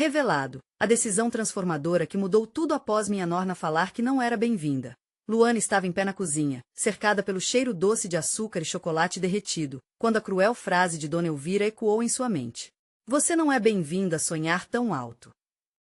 Revelado, a decisão transformadora que mudou tudo após minha Norna falar que não era bem-vinda. Luana estava em pé na cozinha, cercada pelo cheiro doce de açúcar e chocolate derretido, quando a cruel frase de Dona Elvira ecoou em sua mente. Você não é bem-vinda a sonhar tão alto.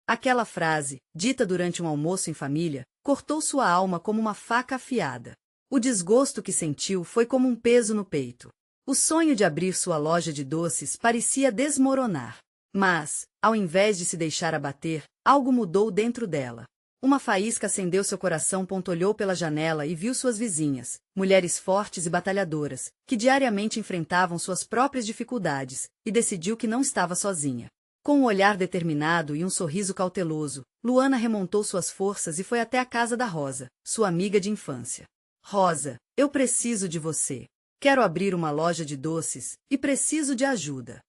Aquela frase, dita durante um almoço em família, cortou sua alma como uma faca afiada. O desgosto que sentiu foi como um peso no peito. O sonho de abrir sua loja de doces parecia desmoronar. Mas, ao invés de se deixar abater, algo mudou dentro dela. Uma faísca acendeu seu coração. Olhou pela janela e viu suas vizinhas, mulheres fortes e batalhadoras, que diariamente enfrentavam suas próprias dificuldades, e decidiu que não estava sozinha. Com um olhar determinado e um sorriso cauteloso, Luana remontou suas forças e foi até a casa da Rosa, sua amiga de infância. Rosa, eu preciso de você. Quero abrir uma loja de doces, e preciso de ajuda.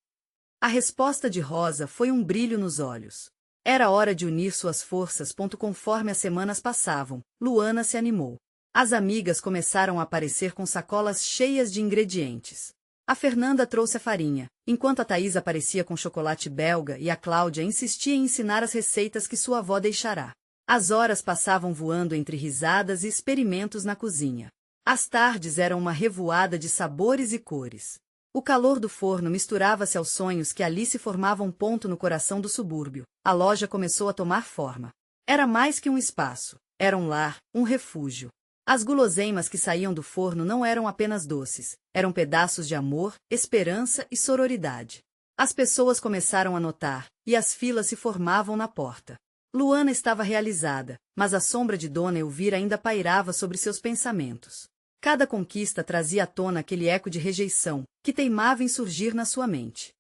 A resposta de Rosa foi um brilho nos olhos. Era hora de unir suas forças. Conforme as semanas passavam, Luana se animou. As amigas começaram a aparecer com sacolas cheias de ingredientes. A Fernanda trouxe a farinha, enquanto a Thaís aparecia com chocolate belga e a Cláudia insistia em ensinar as receitas que sua avó deixará. As horas passavam voando entre risadas e experimentos na cozinha. As tardes eram uma revoada de sabores e cores. O calor do forno misturava-se aos sonhos que ali se formavam. No coração do subúrbio, a loja começou a tomar forma. Era mais que um espaço, era um lar, um refúgio. As guloseimas que saíam do forno não eram apenas doces, eram pedaços de amor, esperança e sororidade. As pessoas começaram a notar, e as filas se formavam na porta. Luana estava realizada, mas a sombra de Dona Elvira ainda pairava sobre seus pensamentos. Cada conquista trazia à tona aquele eco de rejeição, que teimava em surgir na sua mente.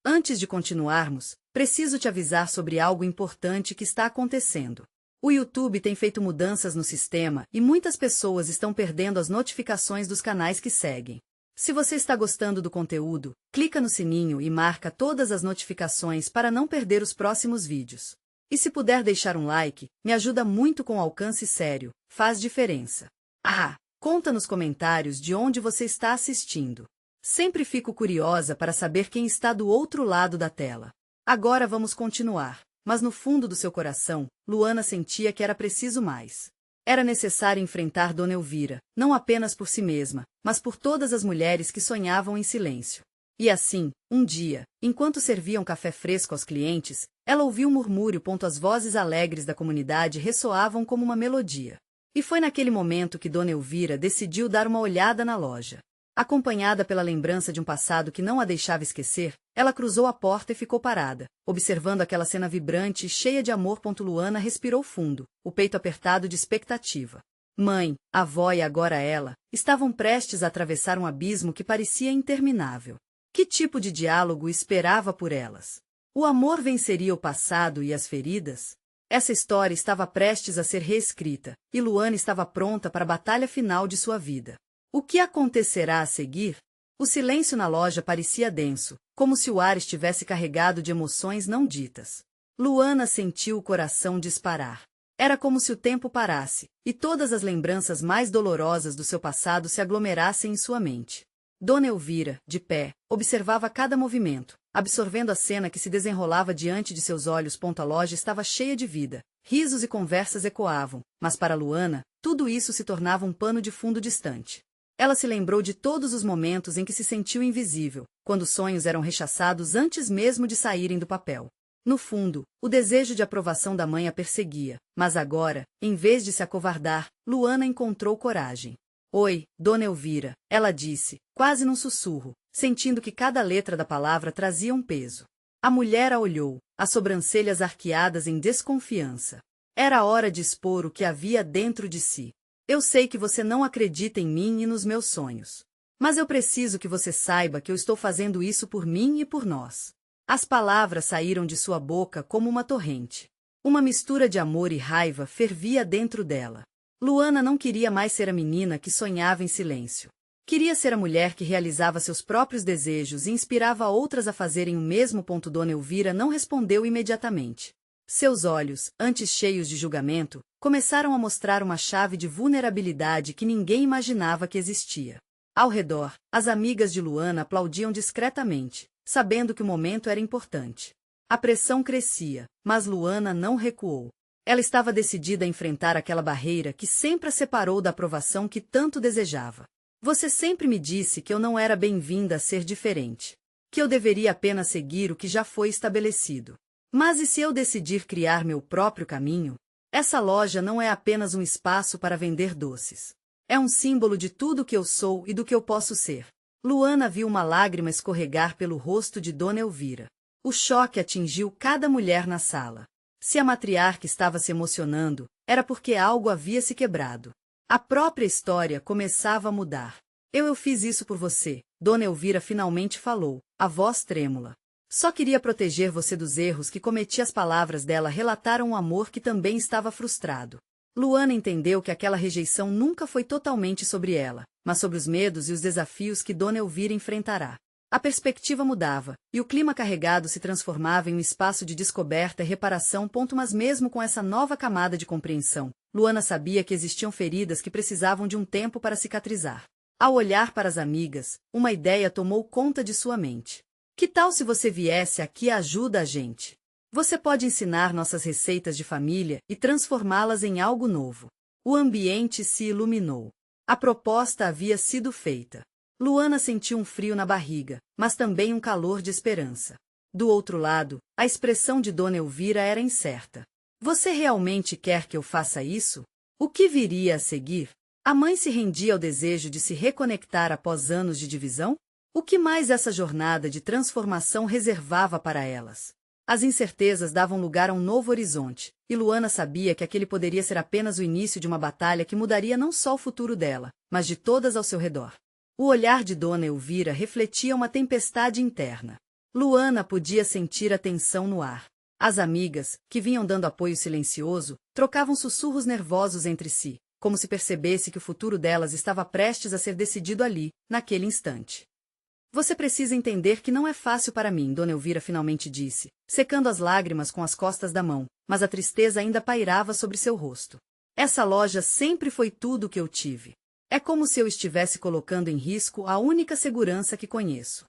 Antes de continuarmos, preciso te avisar sobre algo importante que está acontecendo. O YouTube tem feito mudanças no sistema e muitas pessoas estão perdendo as notificações dos canais que seguem. Se você está gostando do conteúdo, clica no sininho e marca todas as notificações para não perder os próximos vídeos. E se puder deixar um like, me ajuda muito com alcance sério, faz diferença. Conta nos comentários de onde você está assistindo. Sempre fico curiosa para saber quem está do outro lado da tela. Agora vamos continuar, mas no fundo do seu coração, Luana sentia que era preciso mais. Era necessário enfrentar Dona Elvira, não apenas por si mesma, mas por todas as mulheres que sonhavam em silêncio. E assim, um dia, enquanto serviam café fresco aos clientes, ela ouviu um murmúrio. As vozes alegres da comunidade ressoavam como uma melodia. E foi naquele momento que Dona Elvira decidiu dar uma olhada na loja. Acompanhada pela lembrança de um passado que não a deixava esquecer, ela cruzou a porta e ficou parada, observando aquela cena vibrante e cheia de amor. Luana respirou fundo, o peito apertado de expectativa. Mãe, avó e agora ela, estavam prestes a atravessar um abismo que parecia interminável. Que tipo de diálogo esperava por elas? O amor venceria o passado e as feridas? Essa história estava prestes a ser reescrita, e Luana estava pronta para a batalha final de sua vida. O que acontecerá a seguir? O silêncio na loja parecia denso, como se o ar estivesse carregado de emoções não ditas. Luana sentiu o coração disparar. Era como se o tempo parasse, e todas as lembranças mais dolorosas do seu passado se aglomerassem em sua mente. Dona Elvira, de pé, observava cada movimento, absorvendo a cena que se desenrolava diante de seus olhos. A loja estava cheia de vida, risos e conversas ecoavam, mas para Luana, tudo isso se tornava um pano de fundo distante. Ela se lembrou de todos os momentos em que se sentiu invisível, quando sonhos eram rechaçados antes mesmo de saírem do papel. No fundo, o desejo de aprovação da mãe a perseguia, mas agora, em vez de se acovardar, Luana encontrou coragem. Oi, Dona Elvira, ela disse, quase num sussurro, sentindo que cada letra da palavra trazia um peso. A mulher a olhou, as sobrancelhas arqueadas em desconfiança. Era hora de expor o que havia dentro de si. Eu sei que você não acredita em mim e nos meus sonhos. Mas eu preciso que você saiba que eu estou fazendo isso por mim e por nós. As palavras saíram de sua boca como uma torrente. Uma mistura de amor e raiva fervia dentro dela. Luana não queria mais ser a menina que sonhava em silêncio. Queria ser a mulher que realizava seus próprios desejos e inspirava outras a fazerem o mesmo. Dona Elvira não respondeu imediatamente. Seus olhos, antes cheios de julgamento, começaram a mostrar uma chave de vulnerabilidade que ninguém imaginava que existia. Ao redor, as amigas de Luana aplaudiam discretamente, sabendo que o momento era importante. A pressão crescia, mas Luana não recuou. Ela estava decidida a enfrentar aquela barreira que sempre a separou da aprovação que tanto desejava. Você sempre me disse que eu não era bem-vinda a ser diferente. Que eu deveria apenas seguir o que já foi estabelecido. Mas e se eu decidir criar meu próprio caminho? Essa loja não é apenas um espaço para vender doces. É um símbolo de tudo o que eu sou e do que eu posso ser. Luana viu uma lágrima escorregar pelo rosto de Dona Elvira. O choque atingiu cada mulher na sala. Se a matriarca estava se emocionando, era porque algo havia se quebrado. A própria história começava a mudar. Eu fiz isso por você, Dona Elvira finalmente falou, a voz trêmula. Só queria proteger você dos erros que cometi. As palavras dela relataram um amor que também estava frustrado. Luana entendeu que aquela rejeição nunca foi totalmente sobre ela, mas sobre os medos e os desafios que Dona Elvira enfrentará. A perspectiva mudava, e o clima carregado se transformava em um espaço de descoberta e reparação. Mas mesmo com essa nova camada de compreensão, Luana sabia que existiam feridas que precisavam de um tempo para cicatrizar. Ao olhar para as amigas, uma ideia tomou conta de sua mente. Que tal se você viesse aqui e ajuda a gente? Você pode ensinar nossas receitas de família e transformá-las em algo novo. O ambiente se iluminou. A proposta havia sido feita. Luana sentiu um frio na barriga, mas também um calor de esperança. Do outro lado, a expressão de Dona Elvira era incerta. Você realmente quer que eu faça isso? O que viria a seguir? A mãe se rendia ao desejo de se reconectar após anos de divisão? O que mais essa jornada de transformação reservava para elas? As incertezas davam lugar a um novo horizonte, e Luana sabia que aquele poderia ser apenas o início de uma batalha que mudaria não só o futuro dela, mas de todas ao seu redor. O olhar de Dona Elvira refletia uma tempestade interna. Luana podia sentir a tensão no ar. As amigas, que vinham dando apoio silencioso, trocavam sussurros nervosos entre si, como se percebesse que o futuro delas estava prestes a ser decidido ali, naquele instante. Você precisa entender que não é fácil para mim, Dona Elvira finalmente disse, secando as lágrimas com as costas da mão, mas a tristeza ainda pairava sobre seu rosto. Essa loja sempre foi tudo o que eu tive. É como se eu estivesse colocando em risco a única segurança que conheço.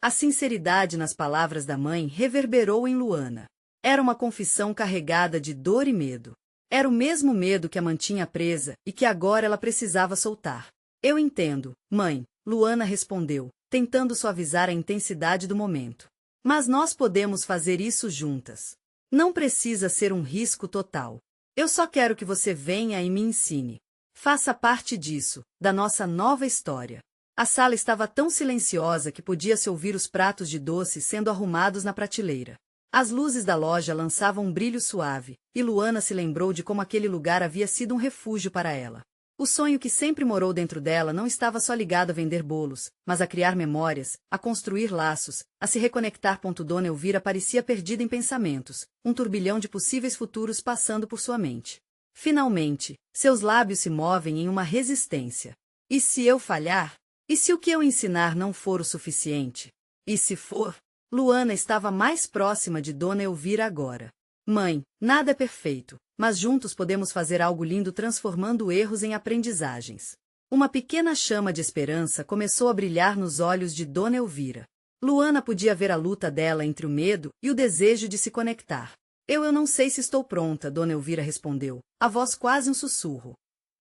A sinceridade nas palavras da mãe reverberou em Luana. Era uma confissão carregada de dor e medo. Era o mesmo medo que a mantinha presa e que agora ela precisava soltar. Eu entendo, mãe, Luana respondeu, tentando suavizar a intensidade do momento. Mas nós podemos fazer isso juntas. Não precisa ser um risco total. Eu só quero que você venha e me ensine. Faça parte disso, da nossa nova história. A sala estava tão silenciosa que podia-se ouvir os pratos de doce sendo arrumados na prateleira. As luzes da loja lançavam um brilho suave, e Luana se lembrou de como aquele lugar havia sido um refúgio para ela. O sonho que sempre morou dentro dela não estava só ligado a vender bolos, mas a criar memórias, a construir laços, a se reconectar. Dona Elvira parecia perdida em pensamentos, um turbilhão de possíveis futuros passando por sua mente. Finalmente, seus lábios se movem em uma resistência. E se eu falhar? E se o que eu ensinar não for o suficiente? E se for? Luana estava mais próxima de Dona Elvira agora. Mãe, nada é perfeito, mas juntos podemos fazer algo lindo transformando erros em aprendizagens. Uma pequena chama de esperança começou a brilhar nos olhos de Dona Elvira. Luana podia ver a luta dela entre o medo e o desejo de se conectar. Eu não sei se estou pronta, Dona Elvira respondeu, a voz quase um sussurro.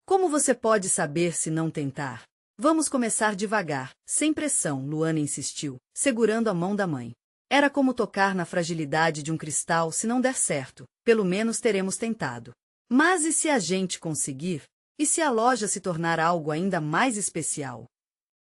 Como você pode saber se não tentar? Vamos começar devagar, sem pressão, Luana insistiu, segurando a mão da mãe. Era como tocar na fragilidade de um cristal. Se não der certo, pelo menos teremos tentado. Mas e se a gente conseguir? E se a loja se tornar algo ainda mais especial?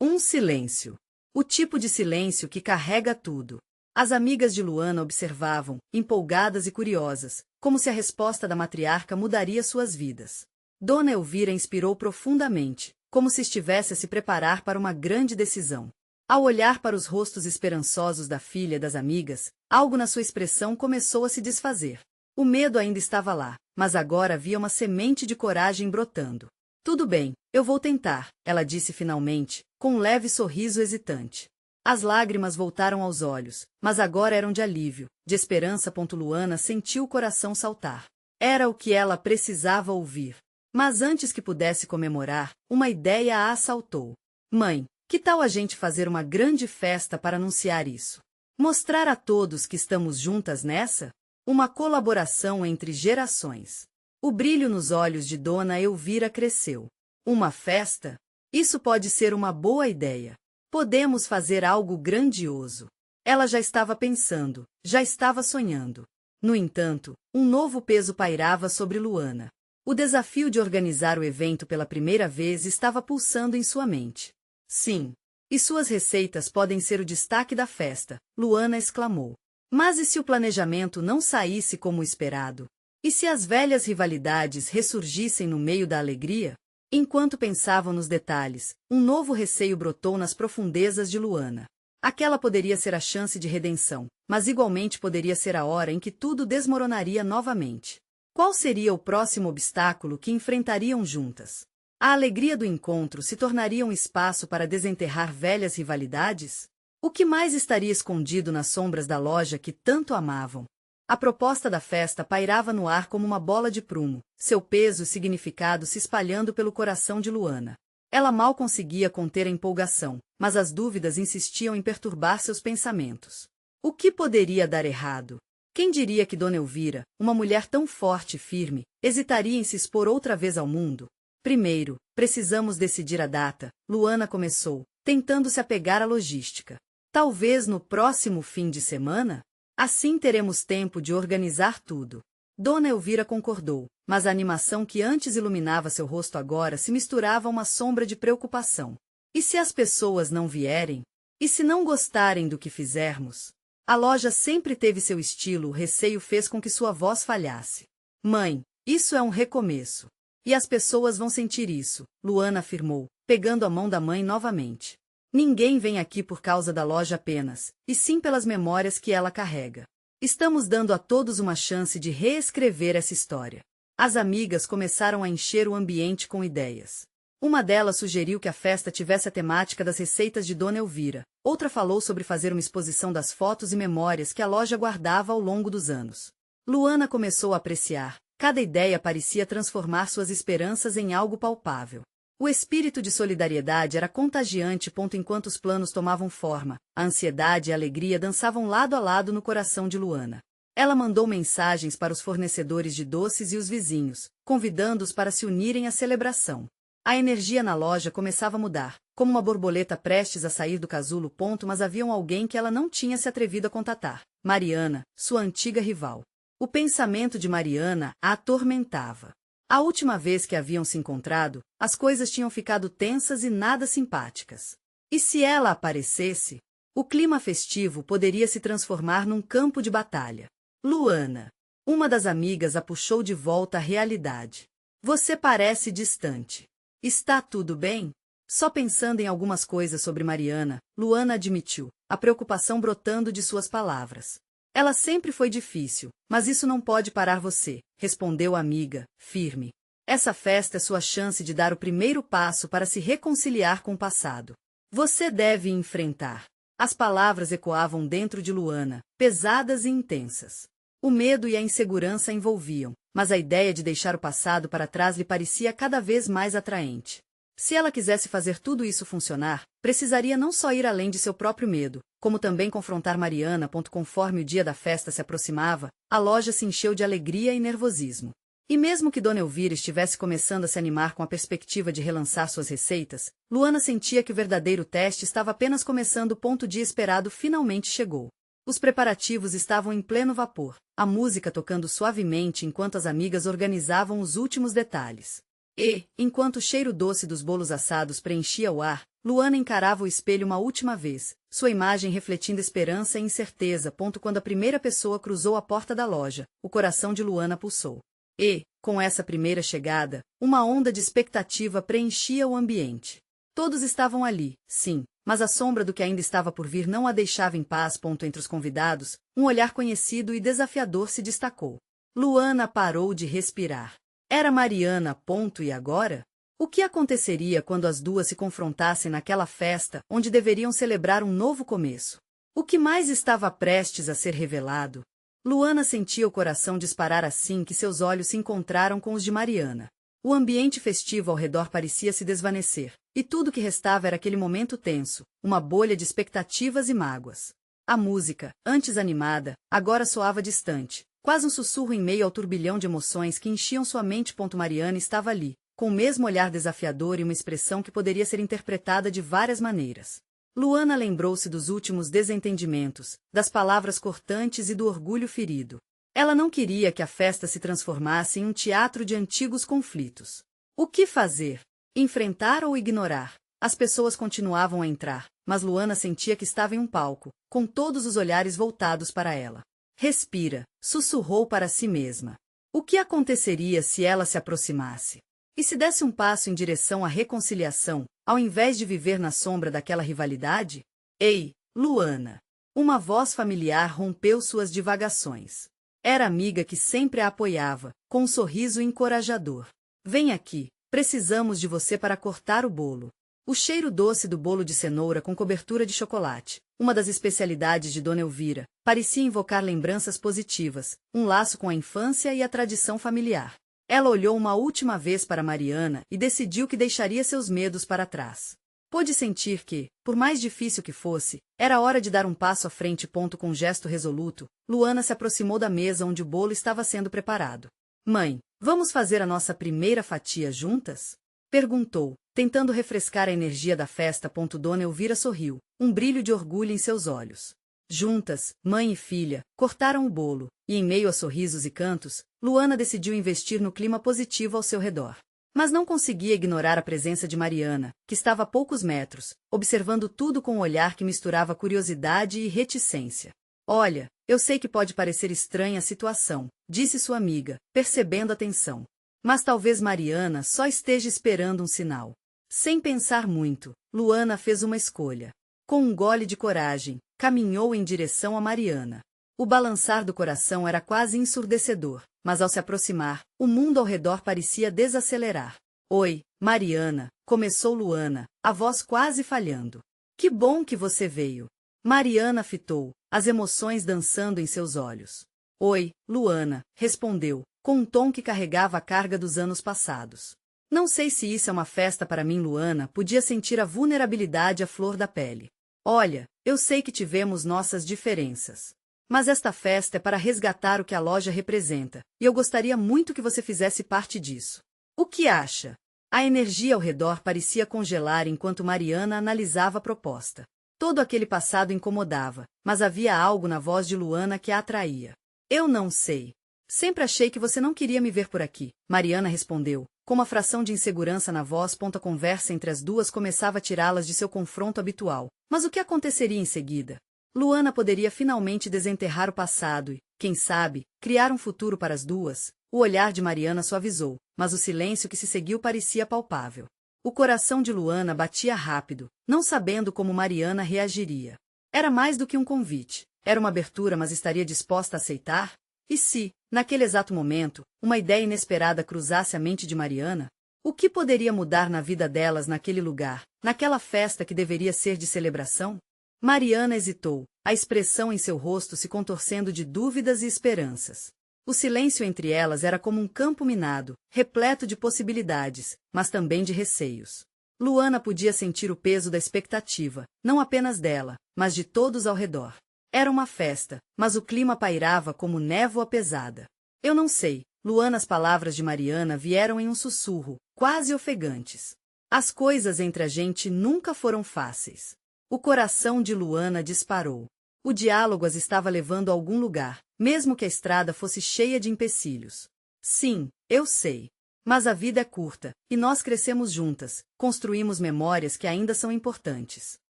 Um silêncio. O tipo de silêncio que carrega tudo. As amigas de Luana observavam, empolgadas e curiosas, como se a resposta da matriarca mudaria suas vidas. Dona Elvira inspirou profundamente, como se estivesse a se preparar para uma grande decisão. Ao olhar para os rostos esperançosos da filha e das amigas, algo na sua expressão começou a se desfazer. O medo ainda estava lá, mas agora havia uma semente de coragem brotando. Tudo bem, eu vou tentar, ela disse finalmente, com um leve sorriso hesitante. As lágrimas voltaram aos olhos, mas agora eram de alívio, de esperança. Luana sentiu o coração saltar. Era o que ela precisava ouvir. Mas antes que pudesse comemorar, uma ideia a assaltou. Mãe, que tal a gente fazer uma grande festa para anunciar isso? Mostrar a todos que estamos juntas nessa? Uma colaboração entre gerações. O brilho nos olhos de Dona Elvira cresceu. Uma festa? Isso pode ser uma boa ideia. Podemos fazer algo grandioso. Ela já estava pensando, já estava sonhando. No entanto, um novo peso pairava sobre Luana. O desafio de organizar o evento pela primeira vez estava pulsando em sua mente. Sim. E suas receitas podem ser o destaque da festa, Luana exclamou. Mas e se o planejamento não saísse como esperado? E se as velhas rivalidades ressurgissem no meio da alegria? Enquanto pensavam nos detalhes, um novo receio brotou nas profundezas de Luana. Aquela poderia ser a chance de redenção, mas igualmente poderia ser a hora em que tudo desmoronaria novamente. Qual seria o próximo obstáculo que enfrentariam juntas? A alegria do encontro se tornaria um espaço para desenterrar velhas rivalidades? O que mais estaria escondido nas sombras da loja que tanto amavam? A proposta da festa pairava no ar como uma bola de prumo, seu peso e significado se espalhando pelo coração de Luana. Ela mal conseguia conter a empolgação, mas as dúvidas insistiam em perturbar seus pensamentos. O que poderia dar errado? Quem diria que Dona Elvira, uma mulher tão forte e firme, hesitaria em se expor outra vez ao mundo? Primeiro, precisamos decidir a data, Luana começou, tentando se apegar à logística. Talvez no próximo fim de semana? Assim teremos tempo de organizar tudo. Dona Elvira concordou, mas a animação que antes iluminava seu rosto agora se misturava a uma sombra de preocupação. E se as pessoas não vierem? E se não gostarem do que fizermos? A loja sempre teve seu estilo, o receio fez com que sua voz falhasse. Mãe, isso é um recomeço. E as pessoas vão sentir isso, Luana afirmou, pegando a mão da mãe novamente. Ninguém vem aqui por causa da loja apenas, e sim pelas memórias que ela carrega. Estamos dando a todos uma chance de reescrever essa história. As amigas começaram a encher o ambiente com ideias. Uma delas sugeriu que a festa tivesse a temática das receitas de Dona Elvira, outra falou sobre fazer uma exposição das fotos e memórias que a loja guardava ao longo dos anos. Luana começou a apreciar, cada ideia parecia transformar suas esperanças em algo palpável. O espírito de solidariedade era contagiante. Enquanto os planos tomavam forma, a ansiedade e a alegria dançavam lado a lado no coração de Luana. Ela mandou mensagens para os fornecedores de doces e os vizinhos, convidando-os para se unirem à celebração. A energia na loja começava a mudar, como uma borboleta prestes a sair do casulo. Mas havia alguém que ela não tinha se atrevido a contatar: Mariana, sua antiga rival. O pensamento de Mariana a atormentava. A última vez que haviam se encontrado, as coisas tinham ficado tensas e nada simpáticas. E se ela aparecesse? O clima festivo poderia se transformar num campo de batalha. Luana. Uma das amigas a puxou de volta à realidade. Você parece distante. Está tudo bem? Só pensando em algumas coisas sobre Mariana, Luana admitiu, a preocupação brotando de suas palavras. Ela sempre foi difícil, mas isso não pode parar você, respondeu a amiga, firme. Essa festa é sua chance de dar o primeiro passo para se reconciliar com o passado. Você deve enfrentar. As palavras ecoavam dentro de Luana, pesadas e intensas. O medo e a insegurança a envolviam, mas a ideia de deixar o passado para trás lhe parecia cada vez mais atraente. Se ela quisesse fazer tudo isso funcionar, precisaria não só ir além de seu próprio medo, como também confrontar Mariana. Conforme o dia da festa se aproximava, a loja se encheu de alegria e nervosismo. E mesmo que Dona Elvira estivesse começando a se animar com a perspectiva de relançar suas receitas, Luana sentia que o verdadeiro teste estava apenas começando. O dia esperado finalmente chegou. Os preparativos estavam em pleno vapor, a música tocando suavemente enquanto as amigas organizavam os últimos detalhes. E, enquanto o cheiro doce dos bolos assados preenchia o ar, Luana encarava o espelho uma última vez, sua imagem refletindo esperança e incerteza. Quando a primeira pessoa cruzou a porta da loja, o coração de Luana pulsou. E, com essa primeira chegada, uma onda de expectativa preenchia o ambiente. Todos estavam ali, sim, mas a sombra do que ainda estava por vir não a deixava em paz. Entre os convidados, um olhar conhecido e desafiador se destacou. Luana parou de respirar. Era Mariana. E agora? O que aconteceria quando as duas se confrontassem naquela festa, onde deveriam celebrar um novo começo? O que mais estava prestes a ser revelado? Luana sentia o coração disparar assim que seus olhos se encontraram com os de Mariana. O ambiente festivo ao redor parecia se desvanecer, e tudo que restava era aquele momento tenso, uma bolha de expectativas e mágoas. A música, antes animada, agora soava distante, quase um sussurro em meio ao turbilhão de emoções que enchiam sua mente. Mariana estava ali, com o mesmo olhar desafiador e uma expressão que poderia ser interpretada de várias maneiras. Luana lembrou-se dos últimos desentendimentos, das palavras cortantes e do orgulho ferido. Ela não queria que a festa se transformasse em um teatro de antigos conflitos. O que fazer? Enfrentar ou ignorar? As pessoas continuavam a entrar, mas Luana sentia que estava em um palco, com todos os olhares voltados para ela. Respira, sussurrou para si mesma. O que aconteceria se ela se aproximasse? E se desse um passo em direção à reconciliação, ao invés de viver na sombra daquela rivalidade? Ei, Luana! Uma voz familiar rompeu suas divagações. Era a amiga que sempre a apoiava, com um sorriso encorajador. Vem aqui, precisamos de você para cortar o bolo. O cheiro doce do bolo de cenoura com cobertura de chocolate, uma das especialidades de Dona Elvira, parecia invocar lembranças positivas, um laço com a infância e a tradição familiar. Ela olhou uma última vez para Mariana e decidiu que deixaria seus medos para trás. Pôde sentir que, por mais difícil que fosse, era hora de dar um passo à frente. Com um gesto resoluto, Luana se aproximou da mesa onde o bolo estava sendo preparado. Mãe, vamos fazer a nossa primeira fatia juntas? Perguntou, tentando refrescar a energia da festa. Dona Elvira sorriu, um brilho de orgulho em seus olhos. Juntas, mãe e filha, cortaram o bolo, e em meio a sorrisos e cantos, Luana decidiu investir no clima positivo ao seu redor. Mas não conseguia ignorar a presença de Mariana, que estava a poucos metros, observando tudo com um olhar que misturava curiosidade e reticência. Olha, eu sei que pode parecer estranha a situação, disse sua amiga, percebendo a tensão. Mas talvez Mariana só esteja esperando um sinal. Sem pensar muito, Luana fez uma escolha. Com um gole de coragem, caminhou em direção a Mariana. O balançar do coração era quase ensurdecedor, mas ao se aproximar, o mundo ao redor parecia desacelerar. Oi, Mariana, começou Luana, a voz quase falhando. Que bom que você veio. Mariana fitou, as emoções dançando em seus olhos. Oi, Luana, respondeu, com um tom que carregava a carga dos anos passados. Não sei se isso é uma festa para mim. Luana podia sentir a vulnerabilidade à flor da pele. Olha, eu sei que tivemos nossas diferenças. Mas esta festa é para resgatar o que a loja representa, e eu gostaria muito que você fizesse parte disso. O que acha? A energia ao redor parecia congelar enquanto Mariana analisava a proposta. Todo aquele passado incomodava, mas havia algo na voz de Luana que a atraía. Eu não sei. Sempre achei que você não queria me ver por aqui, Mariana respondeu, com uma fração de insegurança na voz. A conversa entre as duas começava a tirá-las de seu confronto habitual. Mas o que aconteceria em seguida? Luana poderia finalmente desenterrar o passado e, quem sabe, criar um futuro para as duas. O olhar de Mariana suavizou, mas o silêncio que se seguiu parecia palpável. O coração de Luana batia rápido, não sabendo como Mariana reagiria. Era mais do que um convite. Era uma abertura, mas estaria disposta a aceitar? E se, naquele exato momento, uma ideia inesperada cruzasse a mente de Mariana? O que poderia mudar na vida delas naquele lugar, naquela festa que deveria ser de celebração? Mariana hesitou, a expressão em seu rosto se contorcendo de dúvidas e esperanças. O silêncio entre elas era como um campo minado, repleto de possibilidades, mas também de receios. Luana podia sentir o peso da expectativa, não apenas dela, mas de todos ao redor. Era uma festa, mas o clima pairava como névoa pesada. Eu não sei, Luana. As palavras de Mariana vieram em um sussurro, quase ofegantes. As coisas entre a gente nunca foram fáceis. O coração de Luana disparou. O diálogo as estava levando a algum lugar, mesmo que a estrada fosse cheia de empecilhos. Sim, eu sei. Mas a vida é curta, e nós crescemos juntas, construímos memórias que ainda são importantes.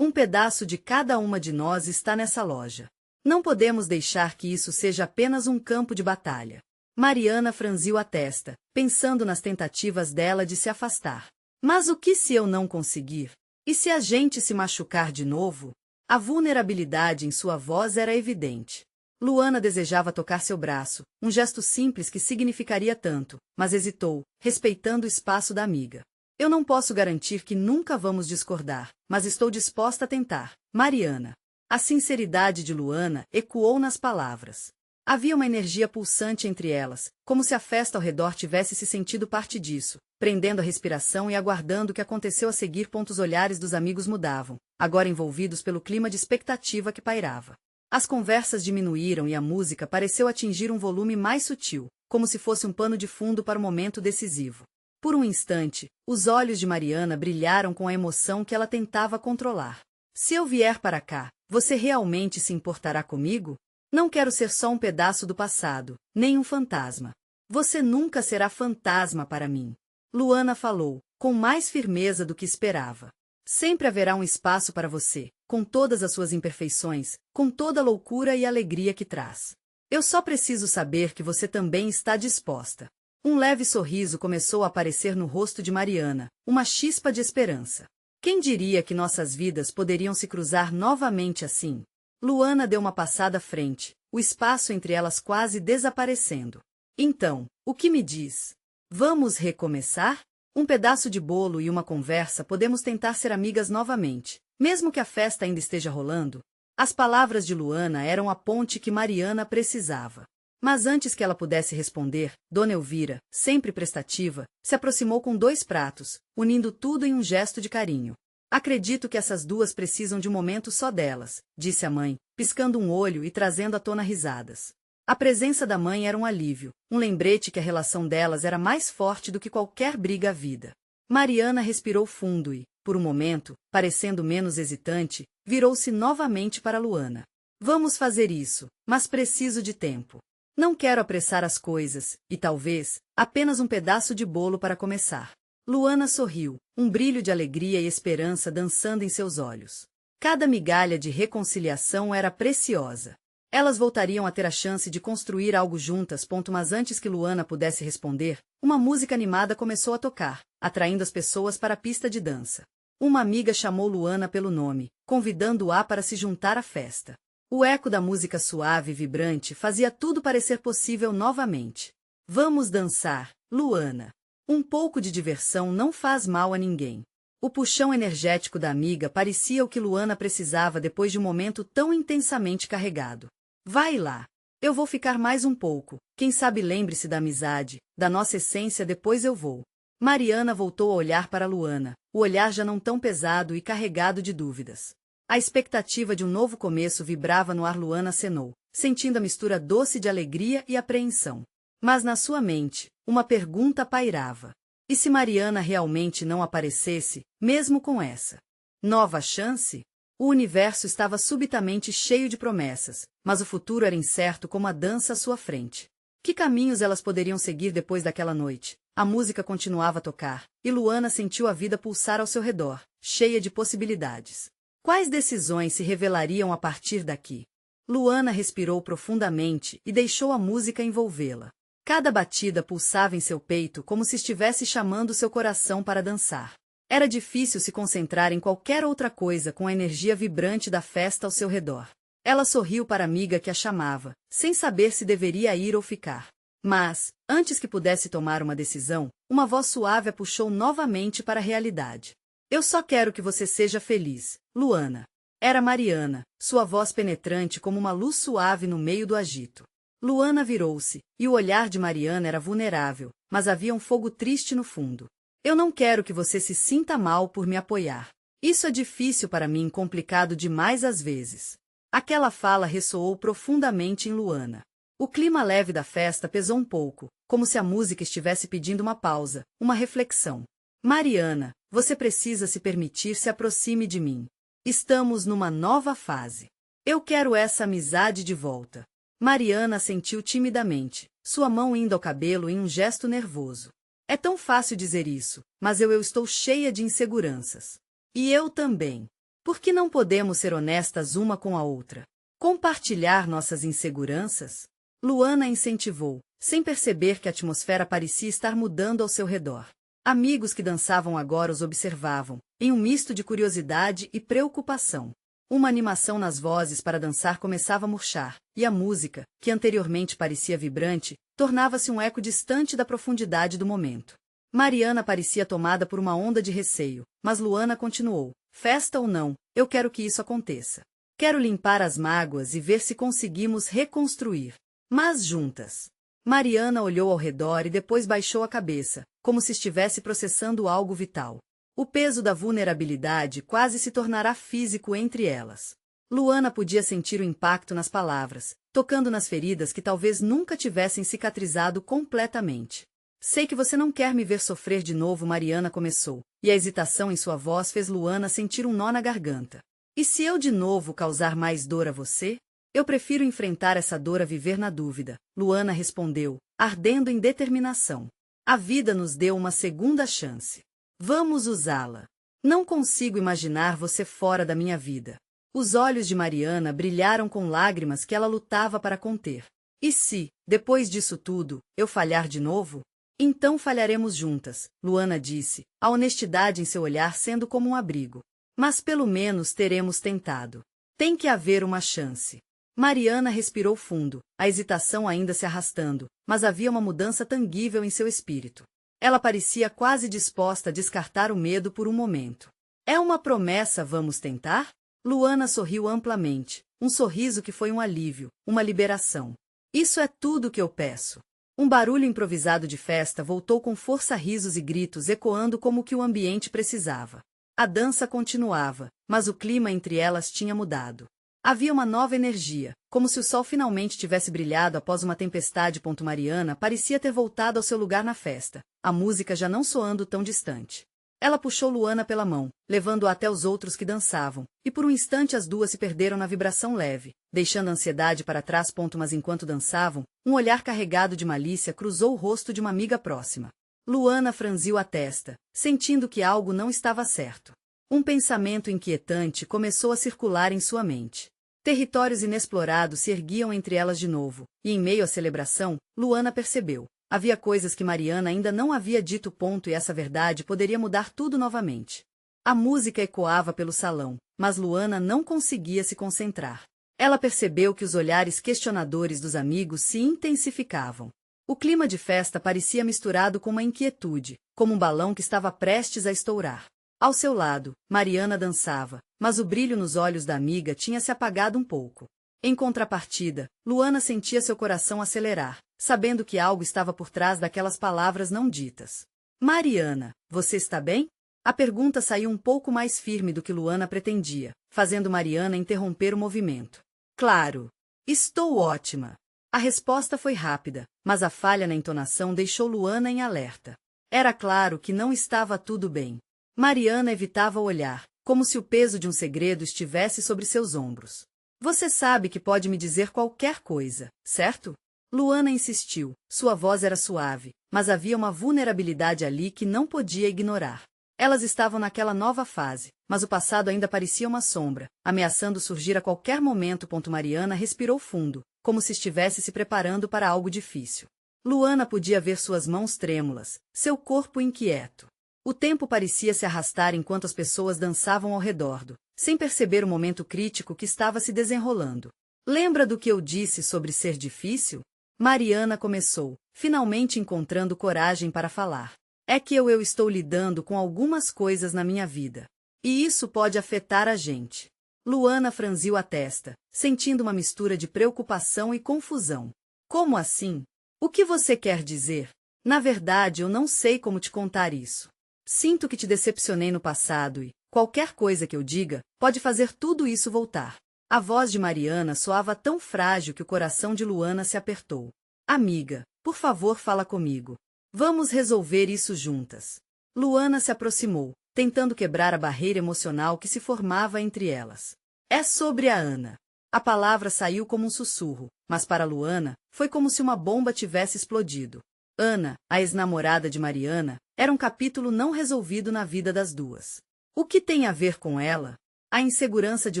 Um pedaço de cada uma de nós está nessa loja. Não podemos deixar que isso seja apenas um campo de batalha. Mariana franziu a testa, pensando nas tentativas dela de se afastar. Mas o que se eu não conseguir? E se a gente se machucar de novo? A vulnerabilidade em sua voz era evidente. Luana desejava tocar seu braço, um gesto simples que significaria tanto, mas hesitou, respeitando o espaço da amiga. Eu não posso garantir que nunca vamos discordar, mas estou disposta a tentar, Mariana. A sinceridade de Luana ecoou nas palavras. Havia uma energia pulsante entre elas, como se a festa ao redor tivesse se sentido parte disso, prendendo a respiração e aguardando o que aconteceu a seguir. Os olhares dos amigos mudavam, agora envolvidos pelo clima de expectativa que pairava. As conversas diminuíram e a música pareceu atingir um volume mais sutil, como se fosse um pano de fundo para o momento decisivo. Por um instante, os olhos de Mariana brilharam com a emoção que ela tentava controlar. Se eu vier para cá, você realmente se importará comigo? Não quero ser só um pedaço do passado, nem um fantasma. Você nunca será fantasma para mim. Luana falou, com mais firmeza do que esperava. Sempre haverá um espaço para você, com todas as suas imperfeições, com toda a loucura e alegria que traz. Eu só preciso saber que você também está disposta. Um leve sorriso começou a aparecer no rosto de Mariana, uma chispa de esperança. Quem diria que nossas vidas poderiam se cruzar novamente assim? Luana deu uma passada à frente, o espaço entre elas quase desaparecendo. Então, o que me diz? Vamos recomeçar? Um pedaço de bolo e uma conversa podemos tentar ser amigas novamente, mesmo que a festa ainda esteja rolando. As palavras de Luana eram a ponte que Mariana precisava. Mas antes que ela pudesse responder, Dona Elvira, sempre prestativa, se aproximou com 2 pratos, unindo tudo em um gesto de carinho. Acredito que essas duas precisam de um momento só delas, disse a mãe, piscando um olho e trazendo à tona risadas. A presença da mãe era um alívio, um lembrete que a relação delas era mais forte do que qualquer briga à vida. Mariana respirou fundo e, por um momento, parecendo menos hesitante, virou-se novamente para Luana. Vamos fazer isso, mas preciso de tempo. Não quero apressar as coisas, e talvez, apenas um pedaço de bolo para começar. Luana sorriu, um brilho de alegria e esperança dançando em seus olhos. Cada migalha de reconciliação era preciosa. Elas voltariam a ter a chance de construir algo juntas. Mas antes que Luana pudesse responder, uma música animada começou a tocar, atraindo as pessoas para a pista de dança. Uma amiga chamou Luana pelo nome, convidando-a para se juntar à festa. O eco da música suave e vibrante fazia tudo parecer possível novamente. Vamos dançar, Luana. Um pouco de diversão não faz mal a ninguém. O puxão energético da amiga parecia o que Luana precisava depois de um momento tão intensamente carregado. Vai lá. Eu vou ficar mais um pouco. Quem sabe lembre-se da amizade, da nossa essência, depois eu vou. Mariana voltou a olhar para Luana, o olhar já não tão pesado e carregado de dúvidas. A expectativa de um novo começo vibrava no ar. Luana acenou, sentindo a mistura doce de alegria e apreensão. Mas na sua mente, uma pergunta pairava. E se Mariana realmente não aparecesse, mesmo com essa nova chance? O universo estava subitamente cheio de promessas, mas o futuro era incerto como a dança à sua frente. Que caminhos elas poderiam seguir depois daquela noite? A música continuava a tocar, e Luana sentiu a vida pulsar ao seu redor, cheia de possibilidades. Quais decisões se revelariam a partir daqui? Luana respirou profundamente e deixou a música envolvê-la. Cada batida pulsava em seu peito como se estivesse chamando seu coração para dançar. Era difícil se concentrar em qualquer outra coisa com a energia vibrante da festa ao seu redor. Ela sorriu para a amiga que a chamava, sem saber se deveria ir ou ficar. Mas, antes que pudesse tomar uma decisão, uma voz suave a puxou novamente para a realidade. Eu só quero que você seja feliz, Luana. Era Mariana, sua voz penetrante como uma luz suave no meio do agito. Luana virou-se, e o olhar de Mariana era vulnerável, mas havia um fogo triste no fundo. Eu não quero que você se sinta mal por me apoiar. Isso é difícil para mim, complicado demais às vezes. Aquela fala ressoou profundamente em Luana. O clima leve da festa pesou um pouco, como se a música estivesse pedindo uma pausa, uma reflexão. Mariana, você precisa se permitir se aproxime de mim. Estamos numa nova fase. Eu quero essa amizade de volta. Mariana assentiu timidamente, sua mão indo ao cabelo em um gesto nervoso. É tão fácil dizer isso, mas eu estou cheia de inseguranças. E eu também. Por que não podemos ser honestas uma com a outra? Compartilhar nossas inseguranças? Luana incentivou, sem perceber que a atmosfera parecia estar mudando ao seu redor. Amigos que dançavam agora os observavam, em um misto de curiosidade e preocupação. Uma animação nas vozes para dançar começava a murchar, e a música, que anteriormente parecia vibrante, tornava-se um eco distante da profundidade do momento. Mariana parecia tomada por uma onda de receio, mas Luana continuou. Festa ou não, eu quero que isso aconteça. Quero limpar as mágoas e ver se conseguimos reconstruir. Mas juntas. Mariana olhou ao redor e depois baixou a cabeça, como se estivesse processando algo vital. O peso da vulnerabilidade quase se tornará físico entre elas. Luana podia sentir o impacto nas palavras, tocando nas feridas que talvez nunca tivessem cicatrizado completamente. Sei que você não quer me ver sofrer de novo, Mariana começou, e a hesitação em sua voz fez Luana sentir um nó na garganta. E se eu de novo causar mais dor a você? Eu prefiro enfrentar essa dor a viver na dúvida, Luana respondeu, ardendo em determinação. A vida nos deu uma segunda chance. Vamos usá-la. Não consigo imaginar você fora da minha vida. Os olhos de Mariana brilharam com lágrimas que ela lutava para conter. E se, depois disso tudo, eu falhar de novo? Então falharemos juntas, Luana disse, a honestidade em seu olhar sendo como um abrigo. Mas pelo menos teremos tentado. Tem que haver uma chance. Mariana respirou fundo, a hesitação ainda se arrastando, mas havia uma mudança tangível em seu espírito. Ela parecia quase disposta a descartar o medo por um momento. É uma promessa, vamos tentar? Luana sorriu amplamente, um sorriso que foi um alívio, uma liberação. Isso é tudo que eu peço. Um barulho improvisado de festa voltou com força, risos e gritos ecoando como o que o ambiente precisava. A dança continuava, mas o clima entre elas tinha mudado. Havia uma nova energia, como se o sol finalmente tivesse brilhado após uma tempestade. Mariana parecia ter voltado ao seu lugar na festa, a música já não soando tão distante. Ela puxou Luana pela mão, levando-a até os outros que dançavam, e por um instante as duas se perderam na vibração leve, deixando a ansiedade para trás. Mas enquanto dançavam, um olhar carregado de malícia cruzou o rosto de uma amiga próxima. Luana franziu a testa, sentindo que algo não estava certo. Um pensamento inquietante começou a circular em sua mente. Territórios inexplorados se erguiam entre elas de novo, e em meio à celebração, Luana percebeu. Havia coisas que Mariana ainda não havia dito. E essa verdade poderia mudar tudo novamente. A música ecoava pelo salão, mas Luana não conseguia se concentrar. Ela percebeu que os olhares questionadores dos amigos se intensificavam. O clima de festa parecia misturado com uma inquietude, como um balão que estava prestes a estourar. Ao seu lado, Mariana dançava, mas o brilho nos olhos da amiga tinha se apagado um pouco. Em contrapartida, Luana sentia seu coração acelerar, sabendo que algo estava por trás daquelas palavras não ditas. Mariana, você está bem? A pergunta saiu um pouco mais firme do que Luana pretendia, fazendo Mariana interromper o movimento. Claro. Estou ótima. A resposta foi rápida, mas a falha na entonação deixou Luana em alerta. Era claro que não estava tudo bem. Mariana evitava olhar, como se o peso de um segredo estivesse sobre seus ombros. Você sabe que pode me dizer qualquer coisa, certo? Luana insistiu, sua voz era suave, mas havia uma vulnerabilidade ali que não podia ignorar. Elas estavam naquela nova fase, mas o passado ainda parecia uma sombra, ameaçando surgir a qualquer momento. Mariana respirou fundo, como se estivesse se preparando para algo difícil. Luana podia ver suas mãos trêmulas, seu corpo inquieto. O tempo parecia se arrastar enquanto as pessoas dançavam ao redor sem perceber o momento crítico que estava se desenrolando. Lembra do que eu disse sobre ser difícil? Mariana começou, finalmente encontrando coragem para falar. É que eu estou lidando com algumas coisas na minha vida. E isso pode afetar a gente. Luana franziu a testa, sentindo uma mistura de preocupação e confusão. Como assim? O que você quer dizer? Na verdade, eu não sei como te contar isso. Sinto que te decepcionei no passado e, qualquer coisa que eu diga, pode fazer tudo isso voltar. A voz de Mariana soava tão frágil que o coração de Luana se apertou. Amiga, por favor, fala comigo. Vamos resolver isso juntas. Luana se aproximou, tentando quebrar a barreira emocional que se formava entre elas. É sobre a Ana. A palavra saiu como um sussurro, mas para Luana, foi como se uma bomba tivesse explodido. Ana, a ex-namorada de Mariana, era um capítulo não resolvido na vida das duas. O que tem a ver com ela? A insegurança de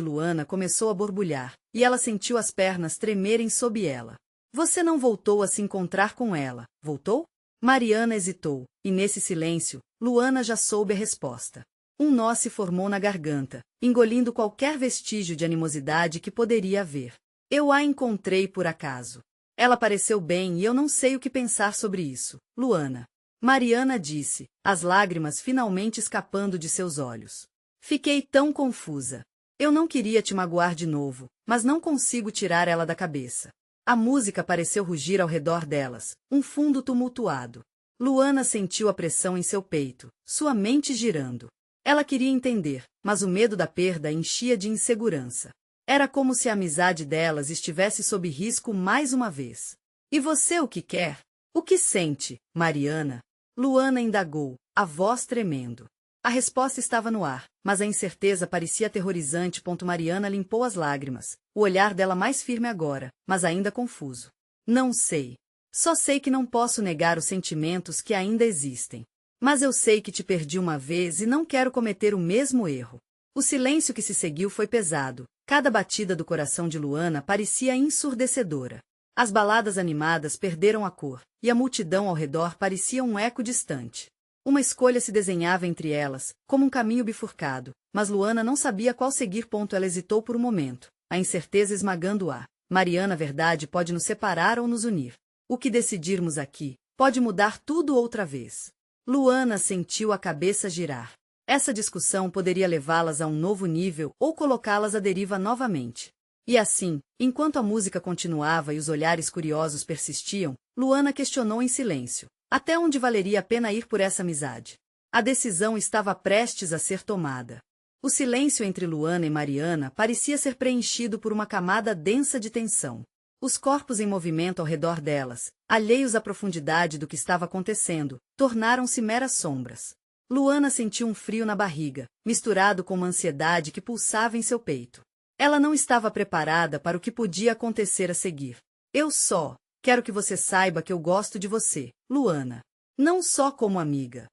Luana começou a borbulhar, e ela sentiu as pernas tremerem sob ela. Você não voltou a se encontrar com ela, voltou? Mariana hesitou, e nesse silêncio, Luana já soube a resposta. Um nó se formou na garganta, engolindo qualquer vestígio de animosidade que poderia haver. Eu a encontrei por acaso. Ela pareceu bem e eu não sei o que pensar sobre isso, Luana. Mariana disse, as lágrimas finalmente escapando de seus olhos. Fiquei tão confusa. Eu não queria te magoar de novo, mas não consigo tirar ela da cabeça. A música pareceu rugir ao redor delas, um fundo tumultuado. Luana sentiu a pressão em seu peito, sua mente girando. Ela queria entender, mas o medo da perda a enchia de insegurança. Era como se a amizade delas estivesse sob risco mais uma vez. E você o que quer? O que sente, Mariana? Luana indagou, a voz tremendo. A resposta estava no ar, mas a incerteza parecia aterrorizante. Mariana limpou as lágrimas, o olhar dela mais firme agora, mas ainda confuso. Não sei. Só sei que não posso negar os sentimentos que ainda existem. Mas eu sei que te perdi uma vez e não quero cometer o mesmo erro. O silêncio que se seguiu foi pesado. Cada batida do coração de Luana parecia ensurdecedora. As baladas animadas perderam a cor, e a multidão ao redor parecia um eco distante. Uma escolha se desenhava entre elas, como um caminho bifurcado, mas Luana não sabia qual seguir. Ela hesitou por um momento, a incerteza esmagando-a. Mariana, a verdade pode nos separar ou nos unir. O que decidirmos aqui pode mudar tudo outra vez. Luana sentiu a cabeça girar. Essa discussão poderia levá-las a um novo nível ou colocá-las à deriva novamente. E assim, enquanto a música continuava e os olhares curiosos persistiam, Luana questionou em silêncio. Até onde valeria a pena ir por essa amizade? A decisão estava prestes a ser tomada. O silêncio entre Luana e Mariana parecia ser preenchido por uma camada densa de tensão. Os corpos em movimento ao redor delas, alheios à profundidade do que estava acontecendo, tornaram-se meras sombras. Luana sentiu um frio na barriga, misturado com uma ansiedade que pulsava em seu peito. Ela não estava preparada para o que podia acontecer a seguir. Eu só quero que você saiba que eu gosto de você, Luana. Não só como amiga.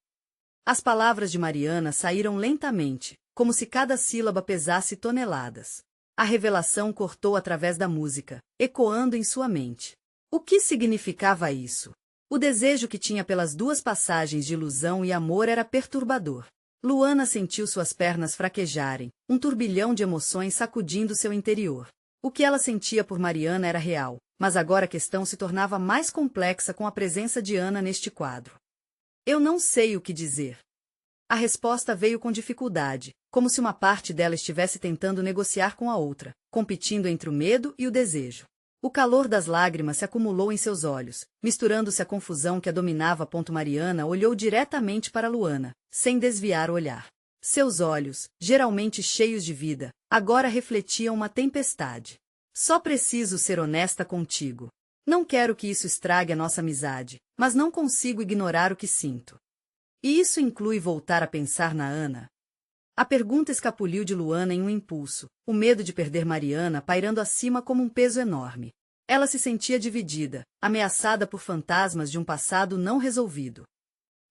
As palavras de Mariana saíram lentamente, como se cada sílaba pesasse toneladas. A revelação cortou através da música, ecoando em sua mente. O que significava isso? O desejo que tinha pelas duas passagens de ilusão e amor era perturbador. Luana sentiu suas pernas fraquejarem, um turbilhão de emoções sacudindo seu interior. O que ela sentia por Mariana era real, mas agora a questão se tornava mais complexa com a presença de Ana neste quadro. Eu não sei o que dizer. A resposta veio com dificuldade, como se uma parte dela estivesse tentando negociar com a outra, competindo entre o medo e o desejo. O calor das lágrimas se acumulou em seus olhos, misturando-se à confusão que a dominava. Mariana olhou diretamente para Luana, sem desviar o olhar. Seus olhos, geralmente cheios de vida, agora refletiam uma tempestade. Só preciso ser honesta contigo. Não quero que isso estrague a nossa amizade, mas não consigo ignorar o que sinto. E isso inclui voltar a pensar na Ana? A pergunta escapuliu de Luana em um impulso, o medo de perder Mariana pairando acima como um peso enorme. Ela se sentia dividida, ameaçada por fantasmas de um passado não resolvido.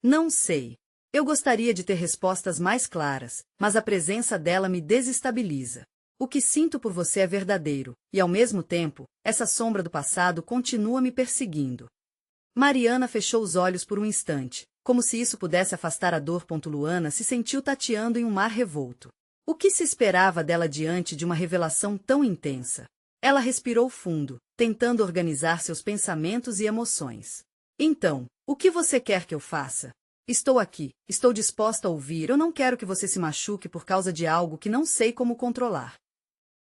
Não sei. Eu gostaria de ter respostas mais claras, mas a presença dela me desestabiliza. O que sinto por você é verdadeiro, e ao mesmo tempo, essa sombra do passado continua me perseguindo. Mariana fechou os olhos por um instante, como se isso pudesse afastar a dor. Luana se sentiu tateando em um mar revolto. O que se esperava dela diante de uma revelação tão intensa? Ela respirou fundo, tentando organizar seus pensamentos e emoções. Então, o que você quer que eu faça? Estou aqui, estou disposta a ouvir. Eu não quero que você se machuque por causa de algo que não sei como controlar.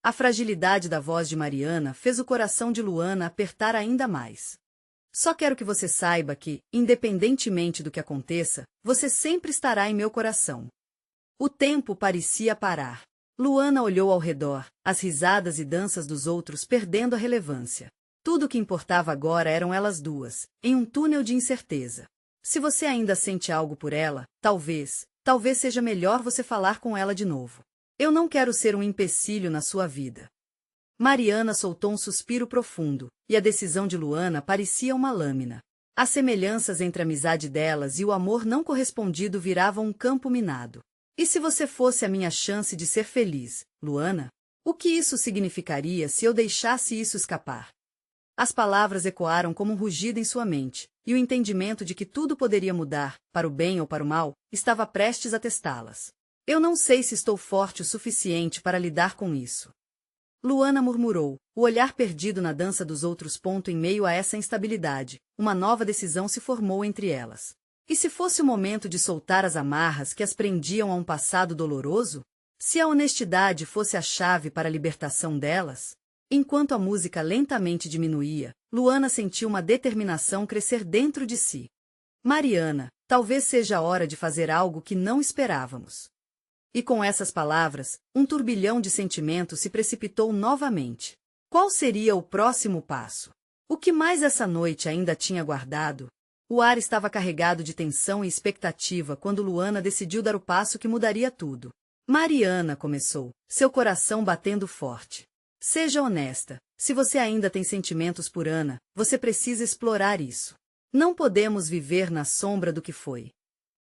A fragilidade da voz de Mariana fez o coração de Luana apertar ainda mais. Só quero que você saiba que, independentemente do que aconteça, você sempre estará em meu coração. O tempo parecia parar. Luana olhou ao redor, as risadas e danças dos outros perdendo a relevância. Tudo o que importava agora eram elas duas, em um túnel de incerteza. Se você ainda sente algo por ela, talvez seja melhor você falar com ela de novo. Eu não quero ser um empecilho na sua vida. Mariana soltou um suspiro profundo, e a decisão de Luana parecia uma lâmina. As semelhanças entre a amizade delas e o amor não correspondido viravam um campo minado. E se você fosse a minha chance de ser feliz, Luana? O que isso significaria se eu deixasse isso escapar? As palavras ecoaram como um rugido em sua mente, e o entendimento de que tudo poderia mudar, para o bem ou para o mal, estava prestes a testá-las. Eu não sei se estou forte o suficiente para lidar com isso. Luana murmurou, o olhar perdido na dança dos outros. Em meio a essa instabilidade, uma nova decisão se formou entre elas. E se fosse o momento de soltar as amarras que as prendiam a um passado doloroso? Se a honestidade fosse a chave para a libertação delas? Enquanto a música lentamente diminuía, Luana sentiu uma determinação crescer dentro de si. Mariana, talvez seja a hora de fazer algo que não esperávamos. E com essas palavras, um turbilhão de sentimentos se precipitou novamente. Qual seria o próximo passo? O que mais essa noite ainda tinha guardado? O ar estava carregado de tensão e expectativa quando Luana decidiu dar o passo que mudaria tudo. Mariana começou, seu coração batendo forte. Seja honesta, se você ainda tem sentimentos por Ana, você precisa explorar isso. Não podemos viver na sombra do que foi.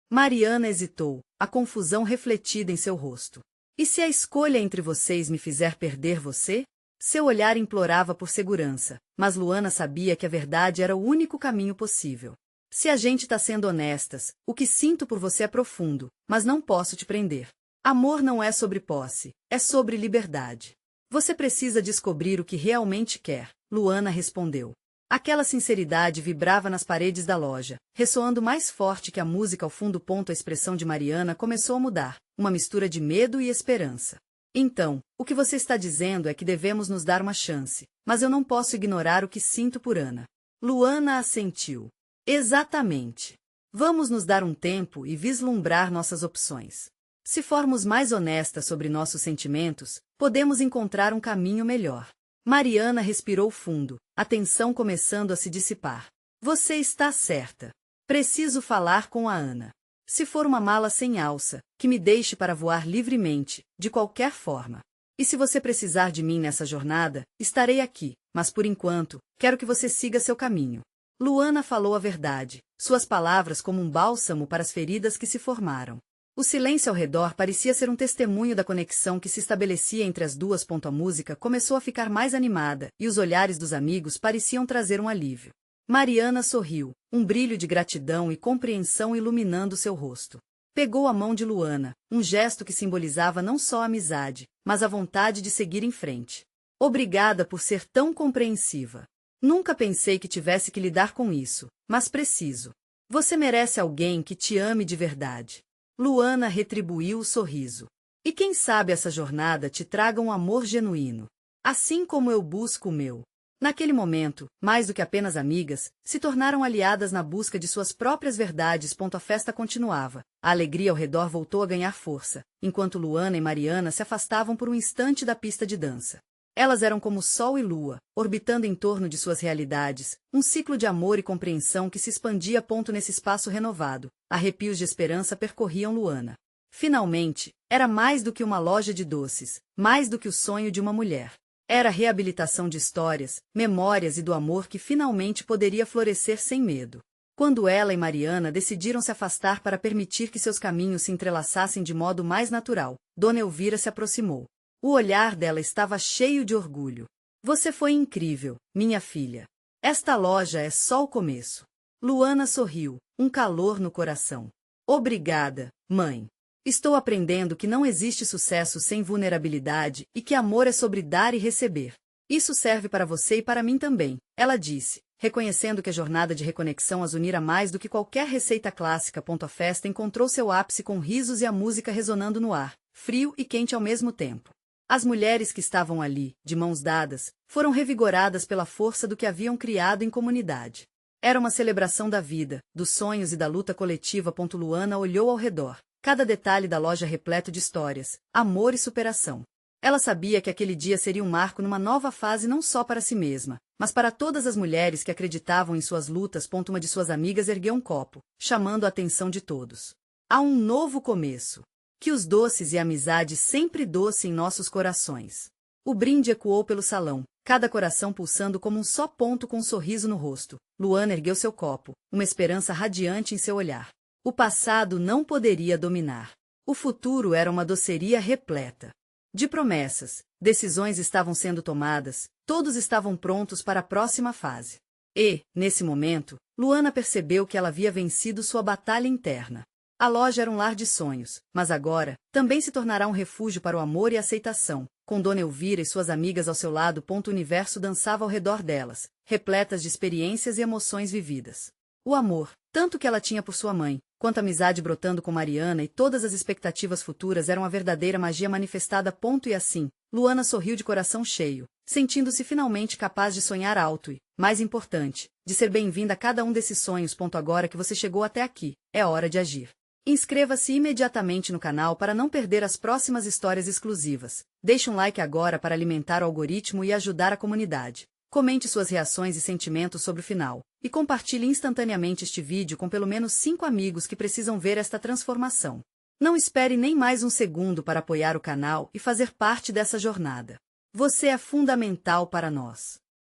Mariana hesitou, a confusão refletida em seu rosto. E se a escolha entre vocês me fizer perder você? Seu olhar implorava por segurança, mas Luana sabia que a verdade era o único caminho possível. Se a gente tá sendo honestas, o que sinto por você é profundo, mas não posso te prender. Amor não é sobre posse, é sobre liberdade. Você precisa descobrir o que realmente quer, Luana respondeu. Aquela sinceridade vibrava nas paredes da loja, ressoando mais forte que a música ao fundo. A expressão de Mariana começou a mudar, uma mistura de medo e esperança. Então, o que você está dizendo é que devemos nos dar uma chance, mas eu não posso ignorar o que sinto por Ana. Luana assentiu. Exatamente. Vamos nos dar um tempo e vislumbrar nossas opções. Se formos mais honestas sobre nossos sentimentos, podemos encontrar um caminho melhor. Mariana respirou fundo, a tensão começando a se dissipar. Você está certa. Preciso falar com a Ana. Se for uma mala sem alça, que me deixe para voar livremente, de qualquer forma. E se você precisar de mim nessa jornada, estarei aqui, mas por enquanto, quero que você siga seu caminho. Luana falou a verdade, suas palavras como um bálsamo para as feridas que se formaram. O silêncio ao redor parecia ser um testemunho da conexão que se estabelecia entre as duas. A música começou a ficar mais animada, e os olhares dos amigos pareciam trazer um alívio. Mariana sorriu, um brilho de gratidão e compreensão iluminando seu rosto. Pegou a mão de Luana, um gesto que simbolizava não só a amizade, mas a vontade de seguir em frente. Obrigada por ser tão compreensiva. Nunca pensei que tivesse que lidar com isso, mas preciso. Você merece alguém que te ame de verdade. Luana retribuiu o sorriso. E quem sabe essa jornada te traga um amor genuíno. Assim como eu busco o meu. Naquele momento, mais do que apenas amigas, se tornaram aliadas na busca de suas próprias verdades. A festa continuava. A alegria ao redor voltou a ganhar força, enquanto Luana e Mariana se afastavam por um instante da pista de dança. Elas eram como sol e lua, orbitando em torno de suas realidades, um ciclo de amor e compreensão que se expandia. Nesse espaço renovado, arrepios de esperança percorriam Luana. Finalmente, era mais do que uma loja de doces, mais do que o sonho de uma mulher. Era a reabilitação de histórias, memórias e do amor que finalmente poderia florescer sem medo. Quando ela e Mariana decidiram se afastar para permitir que seus caminhos se entrelaçassem de modo mais natural, Dona Elvira se aproximou. O olhar dela estava cheio de orgulho. Você foi incrível, minha filha. Esta loja é só o começo. Luana sorriu, um calor no coração. Obrigada, mãe. Estou aprendendo que não existe sucesso sem vulnerabilidade e que amor é sobre dar e receber. Isso serve para você e para mim também, ela disse, reconhecendo que a jornada de reconexão as unira mais do que qualquer receita clássica. A festa encontrou seu ápice com risos e a música ressonando no ar, frio e quente ao mesmo tempo. As mulheres que estavam ali, de mãos dadas, foram revigoradas pela força do que haviam criado em comunidade. Era uma celebração da vida, dos sonhos e da luta coletiva. Luana olhou ao redor, cada detalhe da loja repleto de histórias, amor e superação. Ela sabia que aquele dia seria um marco numa nova fase não só para si mesma, mas para todas as mulheres que acreditavam em suas lutas. Uma de suas amigas ergueu um copo, chamando a atenção de todos. Há um novo começo. Que os doces e a amizade sempre doce em nossos corações. O brinde ecoou pelo salão, cada coração pulsando como um só ponto com um sorriso no rosto. Luana ergueu seu copo, uma esperança radiante em seu olhar. O passado não poderia dominar. O futuro era uma doceria repleta de promessas. Decisões estavam sendo tomadas, todos estavam prontos para a próxima fase. E, nesse momento, Luana percebeu que ela havia vencido sua batalha interna. A loja era um lar de sonhos, mas agora, também se tornará um refúgio para o amor e a aceitação. Com Dona Elvira e suas amigas ao seu lado. O universo dançava ao redor delas, repletas de experiências e emoções vividas. O amor, tanto que ela tinha por sua mãe, quanto a amizade brotando com Mariana e todas as expectativas futuras eram a verdadeira magia manifestada. E assim, Luana sorriu de coração cheio, sentindo-se finalmente capaz de sonhar alto e, mais importante, de ser bem-vinda a cada um desses sonhos. Agora que você chegou até aqui, é hora de agir. Inscreva-se imediatamente no canal para não perder as próximas histórias exclusivas. Deixe um like agora para alimentar o algoritmo e ajudar a comunidade. Comente suas reações e sentimentos sobre o final. E compartilhe instantaneamente este vídeo com pelo menos 5 amigos que precisam ver esta transformação. Não espere nem mais um segundo para apoiar o canal e fazer parte dessa jornada. Você é fundamental para nós.